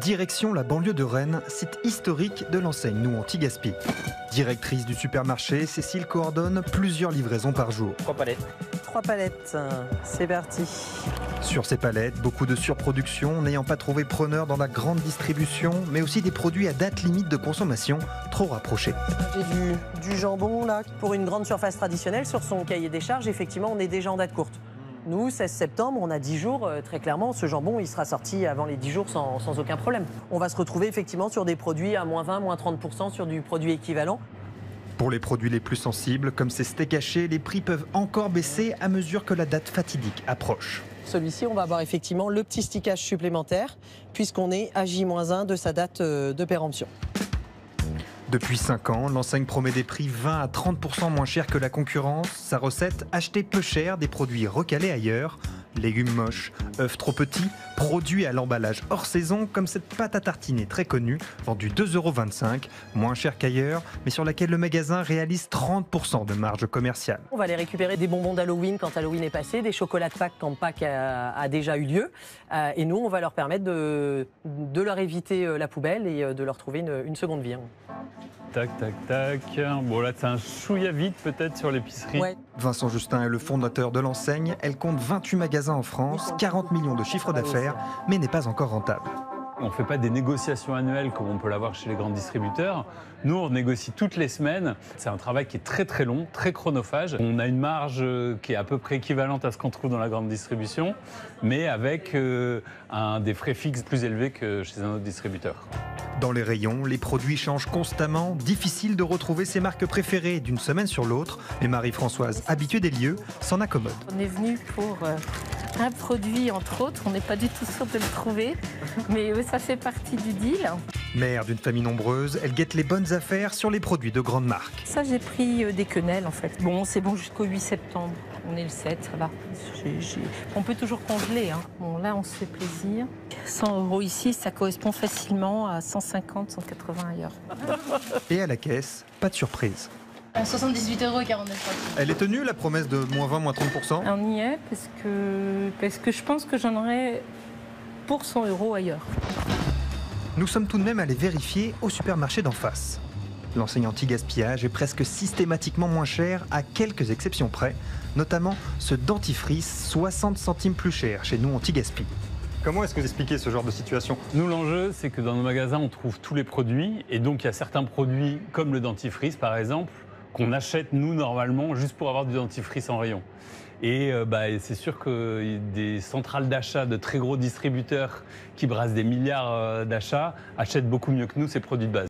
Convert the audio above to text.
Direction la banlieue de Rennes, site historique de l'enseigne Nous Anti-Gaspi. Directrice du supermarché, Cécile coordonne plusieurs livraisons par jour. 3 palettes. 3 palettes, c'est parti. Sur ces palettes, beaucoup de surproduction, n'ayant pas trouvé preneur dans la grande distribution, mais aussi des produits à date limite de consommation trop rapprochés. J'ai du jambon là. Pour une grande surface traditionnelle, sur son cahier des charges, effectivement, on est déjà en date courte. Nous, 16 septembre, on a 10 jours, très clairement, ce jambon, il sera sorti avant les 10 jours sans aucun problème. On va se retrouver effectivement sur des produits à moins 20, moins 30% sur du produit équivalent. Pour les produits les plus sensibles, comme ces steaks hachés, les prix peuvent encore baisser à mesure que la date fatidique approche. Celui-ci, on va avoir effectivement le petit stickage supplémentaire, puisqu'on est à J-1 de sa date de péremption. Depuis 5 ans, l'enseigne promet des prix 20 à 30% moins chers que la concurrence. Sa recette, acheter peu cher des produits recalés ailleurs. Légumes moches, œufs trop petits, produits à l'emballage hors saison, comme cette pâte à tartiner très connue, vendue 2,25 €, moins cher qu'ailleurs, mais sur laquelle le magasin réalise 30% de marge commerciale. On va aller récupérer des bonbons d'Halloween quand Halloween est passé, des chocolats de Pâques quand Pâques a déjà eu lieu. Et nous, on va leur permettre de leur éviter la poubelle et de leur trouver une seconde vie. Tac, tac, tac. Bon, là, c'est un chouïa vide peut-être sur l'épicerie. Ouais. Vincent Justin est le fondateur de l'enseigne. Elle compte 28 magasins en France, 40 millions de chiffres d'affaires, mais n'est pas encore rentable. On ne fait pas des négociations annuelles comme on peut l'avoir chez les grands distributeurs. Nous, on négocie toutes les semaines. C'est un travail qui est très très long, très chronophage. On a une marge qui est à peu près équivalente à ce qu'on trouve dans la grande distribution, mais avec des frais fixes plus élevés que chez un autre distributeur. Dans les rayons, les produits changent constamment. Difficile de retrouver ses marques préférées d'une semaine sur l'autre. Mais Marie-Françoise, habituée des lieux, s'en accommode. On est venu pour un produit, entre autres. On n'est pas du tout sûr de le trouver, mais ça fait partie du deal. Mère d'une famille nombreuse, elle guette les bonnes affaires sur les produits de grandes marques. Ça, j'ai pris des quenelles, en fait. Bon, c'est bon jusqu'au 8 septembre. On est le 7, ça va. On peut toujours congeler. Hein. Bon, là, on se fait plaisir. 100 € ici, ça correspond facilement à 150, 180 ailleurs. Et à la caisse, pas de surprise. 78,49 €. Elle est tenue, la promesse de moins 20, moins 30%? On y est parce que je pense que j'en aurais pour 100 € ailleurs. Nous sommes tout de même allés vérifier au supermarché d'en face. L'enseigne anti-gaspillage est presque systématiquement moins cher, à quelques exceptions près, notamment ce dentifrice 60 centimes plus cher chez Nous Anti-Gaspi. Comment est-ce que vous expliquez ce genre de situation? Nous, l'enjeu, c'est que dans nos magasins, on trouve tous les produits. Et donc, il y a certains produits, comme le dentifrice, par exemple, qu'on achète, nous, normalement, juste pour avoir du dentifrice en rayon. Et c'est sûr que des centrales d'achat de très gros distributeurs qui brassent des milliards d'achats achètent beaucoup mieux que nous ces produits de base.